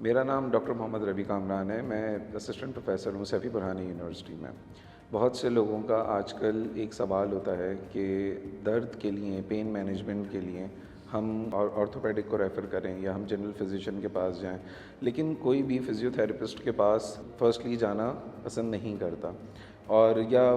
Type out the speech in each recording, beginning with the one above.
मेरा नाम डॉक्टर मोहम्मद रबी कामरान है। मैं असिस्टेंट प्रोफेसर हूँ सैफ़ी बुरहानी यूनिवर्सिटी में। बहुत से लोगों का आजकल एक सवाल होता है कि दर्द के लिए, पेन मैनेजमेंट के लिए हम ऑर्थोपेडिक को रेफ़र करें या हम जनरल फिजिशियन के पास जाएं, लेकिन कोई भी फिज़ियोथेरेपिस्ट के पास फ़र्स्टली जाना पसंद नहीं करता और या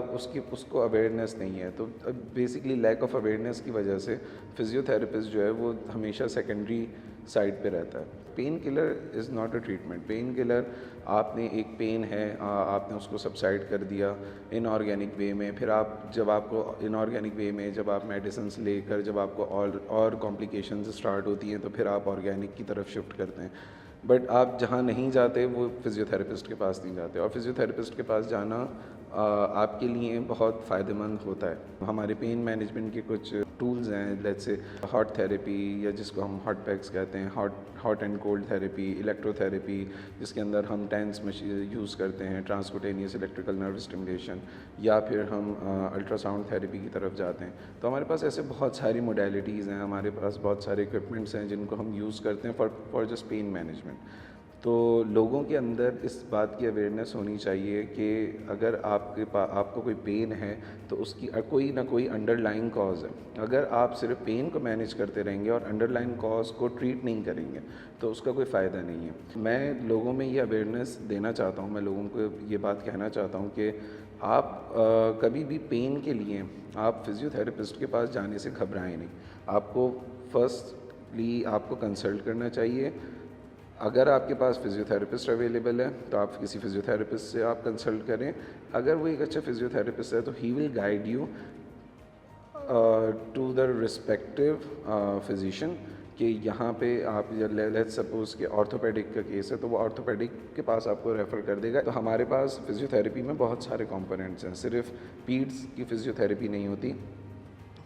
उसको अवेयरनेस नहीं है। तो बेसिकली लैक ऑफ अवेयरनेस की वजह से फिज़ियोथेरेपिस्ट जो है वो हमेशा सेकेंडरी साइड पे रहता है। Pain killer is not a treatment. Pain killer, आपने एक पेन है, आपने उसको सबसाइड कर दिया इनऑर्गेनिक वे में, फिर आप जब आपको इनऑर्गेनिक वे में जब आप मेडिसिन्स लेकर जब आपको और कॉम्प्लिकेशंस स्टार्ट होती हैं तो फिर आप ऑर्गेनिक की तरफ शिफ्ट करते हैं। बट आप जहाँ नहीं जाते वो फिज़ियोथेरेपिस्ट के पास नहीं जाते, और फिज़ियोथेरेपिस्ट के पास जाना आपके लिए बहुत फ़ायदेमंद होता है। हमारे पेन मैनेजमेंट के कुछ टूल्स हैं, लेट्स से हॉट थेरेपी या जिसको हम हॉट पैक्स कहते हैं, hot and cold therapy, electrotherapy जिसके अंदर हम टेंस मशीन यूज़ करते हैं, ट्रांसक्यूटेनियस इलेक्ट्रिकल नर्व स्टिमुलेशन, या फिर हम अल्ट्रासाउंड थेरेपी की तरफ जाते हैं। तो हमारे पास ऐसे बहुत सारी मोडेलिटीज़ हैं, हमारे पास बहुत सारे इक्विपमेंट्स हैं जिनको हम यूज़ करते हैं फॉर जस्ट पेन मैनेजमेंट। तो लोगों के अंदर इस बात की अवेयरनेस होनी चाहिए कि अगर आपको कोई पेन है तो उसकी कोई ना कोई अंडरलाइंग कॉज है। अगर आप सिर्फ पेन को मैनेज करते रहेंगे और अंडरलाइंग कॉज को ट्रीट नहीं करेंगे तो उसका कोई फ़ायदा नहीं है। मैं लोगों में ये अवेयरनेस देना चाहता हूँ, मैं लोगों को ये बात कहना चाहता हूँ कि आप कभी भी पेन के लिए आप फिज़ियोथेरेपिस्ट के पास जाने से घबराएं नहीं। आपको फर्स्टली आपको कंसल्ट करना चाहिए। अगर आपके पास फ़िज़ियोथेरेपिस्ट अवेलेबल है तो आप किसी फ़िज़ियोथेरेपिस्ट से आप कंसल्ट करें। अगर वो एक अच्छा फ़िज़ियोथेरेपिस्ट है तो he will guide you to the respective physician कि यहाँ पे आप लेट्स सपोज़ कि ऑर्थोपेडिक का केस है तो वो ऑर्थोपेडिक के पास आपको रेफ़र कर देगा। तो हमारे पास फ़िज़ियोथेरेपी में बहुत सारे कंपोनेंट्स हैं, सिर्फ पीड्स की फ़िज़ियोथेरेपी नहीं होती,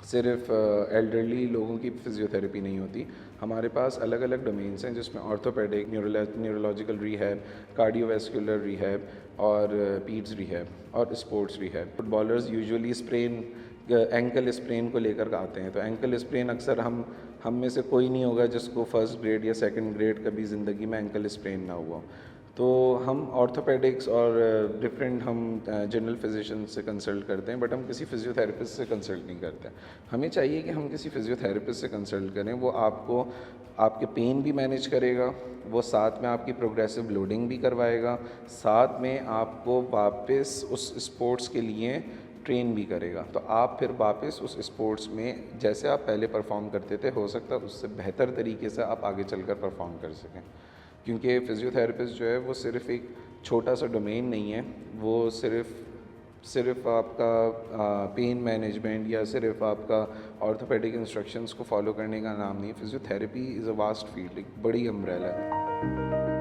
सिर्फ एल्डरली लोगों की फ़िज़ियोथेरेपी नहीं होती। हमारे पास अलग अलग डोमेन्स हैं जिसमें orthopaedic, neurological rehab, cardiovascular rehab और पीड्स रिहैब और sports rehab. Footballers usually ankle sprain को लेकर आते हैं, तो एंकल स्प्रेन अक्सर हम में से कोई नहीं होगा जिसको फर्स्ट ग्रेड या सेकंड ग्रेड कभी ज़िंदगी में एंकल स्प्रेन ना हुआ। तो हम ऑर्थोपेडिक्स और डिफरेंट हम जनरल फिजिशियन से कंसल्ट करते हैं, बट हम किसी फिज़ियोथेरेपिस्ट से कंसल्ट नहीं करते। हमें चाहिए कि हम किसी फिज़ियोथेरेपिस्ट से कंसल्ट करें, वो आपको आपके पेन भी मैनेज करेगा, वो साथ में आपकी प्रोग्रेसिव लोडिंग भी करवाएगा, साथ में आपको वापस उस स्पोर्ट्स के लिए ट्रेन भी करेगा। तो आप फिर वापस उस स्पोर्ट्स में जैसे आप पहले परफॉर्म करते थे, हो सकता है उससे बेहतर तरीके से आप आगे चलकर परफॉर्म कर सकें। क्योंकि फ़िज़ियोथेरेपिस्ट जो है वो सिर्फ़ एक छोटा सा डोमेन नहीं है, वो सिर्फ़ आपका पेन मैनेजमेंट या सिर्फ़ आपका ऑर्थोपेडिक इंस्ट्रक्शंस को फॉलो करने का नाम नहीं है। Physiotherapy is a vast field, एक बड़ी अम्ब्रेला है।